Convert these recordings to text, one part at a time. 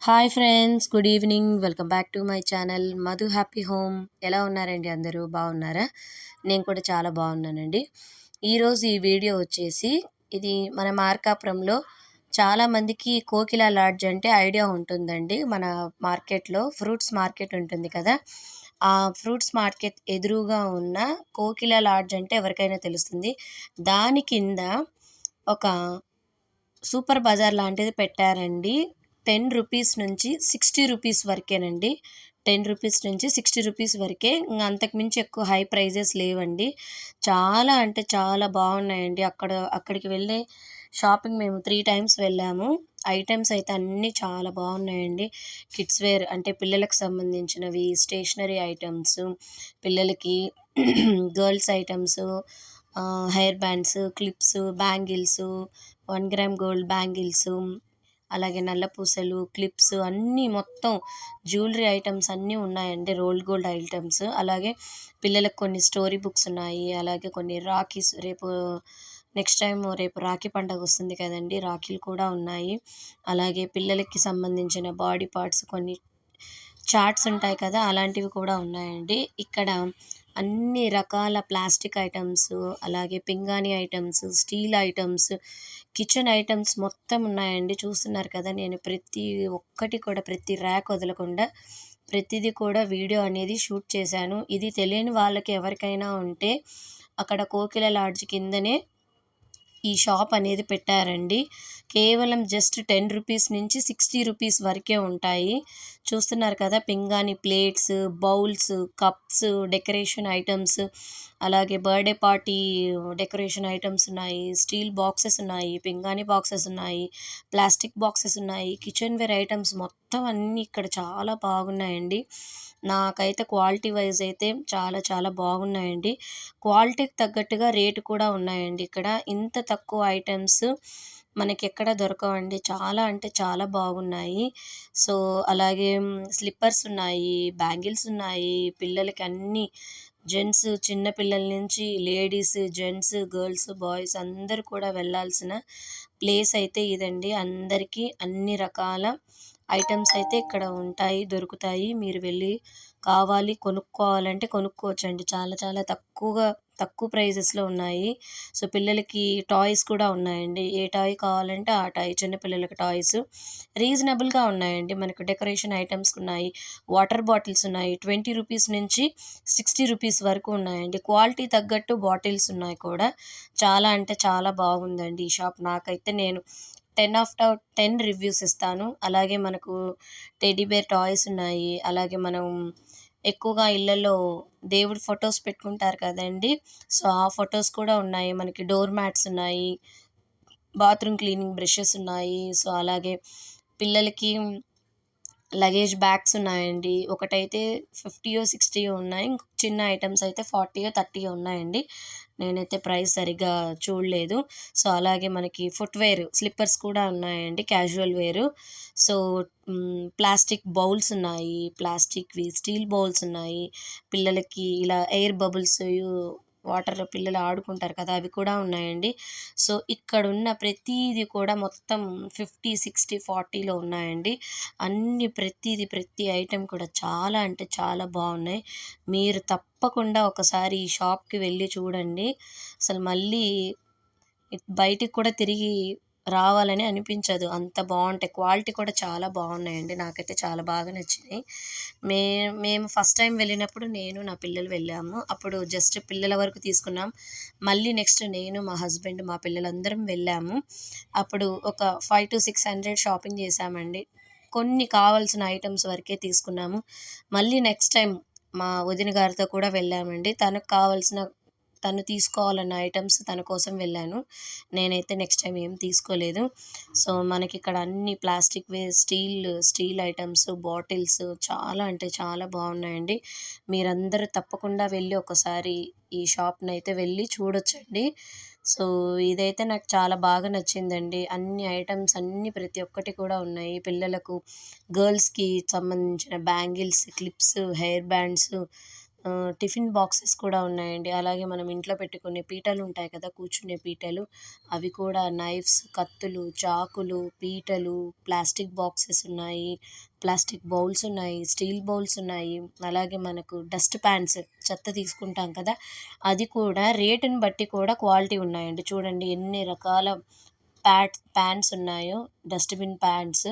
Hi friends, good evening. Welcome back to my channel Madhu happy home. ఎలా ఉన్నారండి? అందరూ బాగున్నారా? నేను కూడా చాలా బాగున్నానండి. ఈరోజు ఈ వీడియో వచ్చేసి ఇది మన మార్కాపురంలో చాలామందికి కోకిలా లాడ్జ్ అంటే ఐడియా ఉంటుందండి. మన మార్కెట్లో ఫ్రూట్స్ మార్కెట్ ఉంటుంది కదా, ఆ ఫ్రూట్స్ మార్కెట్ ఎదురుగా ఉన్న కోకిలా లాడ్జ్ అంటే ఎవరికైనా తెలుస్తుంది. దాని కింద ఒక సూపర్ బజార్ లాంటిది పెట్టారండి. 10 రూపీస్ నుంచి 60 రూపీస్ వరకేనండి. 10 రూపీస్ నుంచి 60 రూపీస్ వరకే. ఇంక అంతకు మించి ఎక్కువ హై ప్రైజెస్ లేవండి. చాలా అంటే చాలా బాగున్నాయండి. అక్కడికి వెళ్ళే షాపింగ్ మేము 3 టైమ్స్ వెళ్ళాము. ఐటెమ్స్ అయితే అన్నీ చాలా బాగున్నాయండి. కిడ్స్ వేర్ అంటే పిల్లలకు సంబంధించినవి, స్టేషనరీ ఐటమ్స్, పిల్లలకి girls items, hair bands, clips, bangles, 1 gram gold bangles, అలాగే నల్ల పూసలు, క్లిప్స్ అన్నీ మొత్తం జ్యువెలరీ ఐటమ్స్ అన్నీ ఉన్నాయండి. Rolled gold items. అలాగే పిల్లలకు కొన్ని స్టోరీ బుక్స్ ఉన్నాయి. అలాగే కొన్ని రాఖీస్, రేపు రాఖీ పండగ వస్తుంది కదండీ! రాఖీలు కూడా ఉన్నాయి. అలాగే పిల్లలకి సంబంధించిన బాడీ పార్ట్స్ కొన్ని చార్ట్స్ ఉంటాయి కదా, అలాంటివి కూడా ఉన్నాయండి. ఇక్కడ అన్ని రకాల ప్లాస్టిక్ ఐటమ్స్, అలాగే పింగాణీ items, steel items, kitchen items మొత్తం ఉన్నాయండి. చూస్తున్నారు కదా, నేను ప్రతి ఒక్కటి కూడా ప్రతి ర్యాక్ వదలకుండా ప్రతిదీ కూడా వీడియో అనేది షూట్ చేశాను. ఇది తెలియని వాళ్ళకి ఎవరికైనా ఉంటే అక్కడ కోకిల లాడ్జ్ కిందనే ఈ షాప్ అనేది పెట్టారండి. కేవలం జస్ట్ 10 రూపీస్ నుంచి 60 రూపీస్ వరకే ఉంటాయి. చూస్తున్నారు కదా, పింగాణి plates, bowls, cups, decoration items, అలాగే బర్త్‌డే పార్టీ డెకరేషన్ ఐటమ్స్ ఉన్నాయి. స్టీల్ బాక్సెస్ ఉన్నాయి, పింగాణి బాక్సెస్ ఉన్నాయి, ప్లాస్టిక్ బాక్సెస్ ఉన్నాయి. కిచెన్ వేర్ ఐటమ్స్ మొత్తం అన్నీ ఇక్కడ చాలా బాగున్నాయండి. నాకైతే క్వాలిటీ వైజ్ అయితే చాలా చాలా బాగున్నాయండి. క్వాలిటీకి తగ్గట్టుగా రేటు కూడా ఉన్నాయండి ఇక్కడ. ఇంత తక్కువ ఐటమ్స్ మనకెక్కడ దొరకవండి. చాలా అంటే చాలా బాగున్నాయి. సో, అలాగే స్లిప్పర్స్ ఉన్నాయి, బ్యాంగిల్స్ ఉన్నాయి. పిల్లలకి అన్నీ జెంట్స్, చిన్న పిల్లల నుంచి లేడీస్, జెంట్స్, గర్ల్స్, బాయ్స్ అందరూ కూడా వెళ్ళాల్సిన ప్లేస్ అయితే ఇదండి. అందరికీ అన్ని రకాల ఐటమ్స్ అయితే ఇక్కడ ఉంటాయి, దొరుకుతాయి. మీరు వెళ్ళి కొనుక్కోవాలంటే కొనుక్కోవచ్చండి. చాలా చాలా తక్కువ ప్రైజెస్‌లో ఉన్నాయి. సో, పిల్లలకి టాయ్స్ కూడా ఉన్నాయండి. ఏ టాయ్ కావాలంటే ఆ టాయ్. చిన్న పిల్లలకి టాయ్స్ రీజనబుల్‌గా ఉన్నాయండి. మనకు డెకరేషన్ ఐటమ్స్ ఉన్నాయి. వాటర్ బాటిల్స్ ఉన్నాయి. 20 రూపీస్ నుంచి 60 రూపీస్ వరకు ఉన్నాయండి. క్వాలిటీ తగ్గట్టు బాటిల్స్ ఉన్నాయి కూడా. చాలా అంటే చాలా బాగుందండి ఈ షాప్. నాకైతే నేను 10/10 రివ్యూస్ ఇస్తాను. అలాగే మనకు టెడ్డీ బేర్ టాయ్స్ ఉన్నాయి. అలాగే మనం ఎక్కువగా ఇళ్లలో దేవుడి ఫోటోస్ పెట్టుకుంటారు కదండీ! సో, ఆ ఫోటోస్ కూడా ఉన్నాయి. మనకి డోర్ మ్యాట్స్ ఉన్నాయి. బాత్రూమ్ క్లీనింగ్ బ్రషెస్ ఉన్నాయి. సో, అలాగే పిల్లలకి లగేజ్ బ్యాగ్స్ ఉన్నాయండి. ఒకటైతే 50 60 ఉన్నాయి. చిన్న ఐటెమ్స్ అయితే 40 30 ఉన్నాయండి. నేనైతే ప్రైస్ సరిగ్గా చూడలేదు. సో, అలాగే మనకి ఫుట్‌వేర్ స్లిప్పర్స్ కూడా ఉన్నాయండి, క్యాజువల్ వేరు. సో, ప్లాస్టిక్ బౌల్స్ ఉన్నాయి. ప్లాస్టిక్‌వి స్టీల్ బౌల్స్ ఉన్నాయి. పిల్లలకి ఇలా ఎయిర్ బబుల్స్, వాటర్‌లో పిల్లలు ఆడుకుంటారు కదా, అవి కూడా ఉన్నాయండి. సో, ఇక్కడున్న ప్రతీది కూడా మొత్తం 50, 60, 40లో ఉన్నాయండి. ప్రతి ఐటెమ్ కూడా చాలా అంటే చాలా బాగున్నాయి. మీరు తప్పకుండా ఒకసారి ఈ షాప్‌కి వెళ్ళి చూడండి. అసలు మళ్ళీ బయటికి కూడా తిరిగి రావాలని అనిపించదు. అంత బావుంటాయి. క్వాలిటీ కూడా చాలా బాగున్నాయండి. నాకైతే చాలా బాగా నచ్చినాయి. మే మేము ఫస్ట్ టైమ్ వెళ్ళినప్పుడు నేను, నా పిల్లలు వెళ్ళాము. అప్పుడు జస్ట్ పిల్లల వరకు తీసుకున్నాం. మళ్ళీ నెక్స్ట్ నేను, మా హస్బెండ్, మా పిల్లలందరం వెళ్ళాము. అప్పుడు ఒక 500-600 షాపింగ్ చేశామండి. కొన్ని కావాల్సిన ఐటెమ్స్ వరకే తీసుకున్నాము. మళ్ళీ నెక్స్ట్ టైమ్ మా వదిన గారితో కూడా వెళ్ళామండి. తను తీసుకోవాలన్న ఐటెమ్స్ తన కోసం వెళ్ళాను. నేనైతే నెక్స్ట్ టైమ్ ఏం తీసుకోలేదు. సో, మనకిక్కడ అన్ని ప్లాస్టిక్‌వే, స్టీల్ ఐటెమ్స్, బాటిల్స్ చాలా అంటే చాలా బాగున్నాయండి. మీరందరూ తప్పకుండా వెళ్ళి ఒకసారి ఈ షాప్‌నైతే వెళ్ళి చూడొచ్చండి. సో, ఇదైతే నాకు చాలా బాగా నచ్చిందండి. అన్ని ఐటెమ్స్ అన్నీ ప్రతి ఒక్కటి కూడా ఉన్నాయి. పిల్లలకు గర్ల్స్‌కి సంబంధించిన bangles, clips, hair bands, tiffin boxes కూడా ఉన్నాయండి. అలాగే మనం ఇంట్లో పెట్టుకునే పీటలుంటాయి కదా! కూర్చునే పీటలు, అవి కూడా నైఫ్స్, కత్తులు, చాకులు, పీటలు, ప్లాస్టిక్ బాక్సెస్ ఉన్నాయి. ప్లాస్టిక్ బౌల్స్ ఉన్నాయి. స్టీల్ బౌల్స్ ఉన్నాయి. అలాగే మనకు డస్ట్ పాన్స్ చెత్త తీసుకుంటాం కదా! అది కూడా రేటుని బట్టి కూడా క్వాలిటీ ఉన్నాయండి. చూడండి ఎన్ని రకాల పాన్స్ ఉన్నాయో, డస్ట్‌బిన్ పాన్స్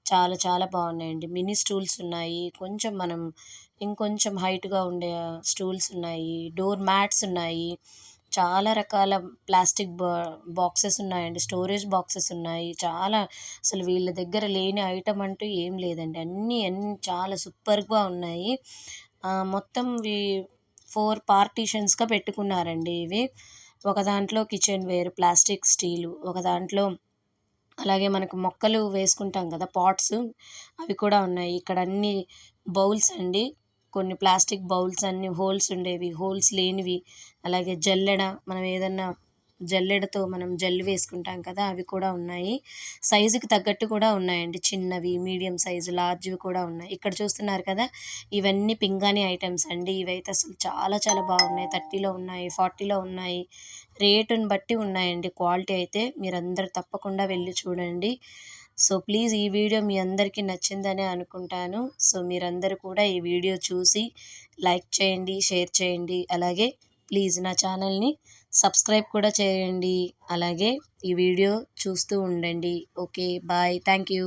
చాలా చాలా బాగున్నాయండి. మినీ స్టూల్స్ ఉన్నాయి. కొంచెం మనం ఇంకొంచెం హైట్‌గా ఉండే స్టూల్స్ ఉన్నాయి. డోర్ మ్యాట్స్ ఉన్నాయి. చాలా రకాల ప్లాస్టిక్ బాక్సెస్ ఉన్నాయండి. స్టోరేజ్ బాక్సెస్ ఉన్నాయి. చాలా అసలు వీళ్ళ దగ్గర లేని ఐటెమ్ అంటూ ఏం లేదండి. అన్నీ చాలా సూపర్‌గా ఉన్నాయి. మొత్తం 4 పార్టిషన్స్‌గా పెట్టుకున్నారండి ఇవి. ఒక దాంట్లో కిచెన్ వేర్, ప్లాస్టిక్, స్టీలు. ఒక దాంట్లో అలాగే మనకు మొక్కలు వేసుకుంటాం కదా! పాట్స్ అవి కూడా ఉన్నాయి. ఇక్కడ అన్నీ బౌల్స్ అండి. కొన్ని ప్లాస్టిక్ బౌల్స్ అన్నీ హోల్స్ ఉండేవి, హోల్స్ లేనివి. అలాగే జల్లెడ మనం ఏదన్నా జల్లెడతో మనం జెల్ వేసుకుంటాం కదా! అవి కూడా ఉన్నాయి. సైజుకి తగ్గట్టు కూడా ఉన్నాయండి. చిన్నవి, మీడియం సైజు, లార్జ్‌వి కూడా ఉన్నాయి. ఇక్కడ చూస్తున్నారు కదా! ఇవన్నీ పింగాణీ ఐటెమ్స్ అండి. ఇవైతే అసలు చాలా చాలా బాగున్నాయి. 30లో ఉన్నాయి, 40లో ఉన్నాయి. రేటుని బట్టి ఉన్నాయండి. క్వాలిటీ అయితే మీరందరూ తప్పకుండా వెళ్లి చూడండి. సో, ప్లీజ్ ఈ వీడియో మీ అందరికీ నచ్చిందనే అనుకుంటాను. సో, మీరందరూ కూడా ఈ వీడియో చూసి లైక్ చేయండి, షేర్ చేయండి. అలాగే ప్లీజ్ నా ఛానల్‌ని సబ్స్క్రైబ్ కూడా చేయండి. అలాగే ఈ వీడియో చూస్తూ ఉండండి. ఓకే. బాయ్. Thank you.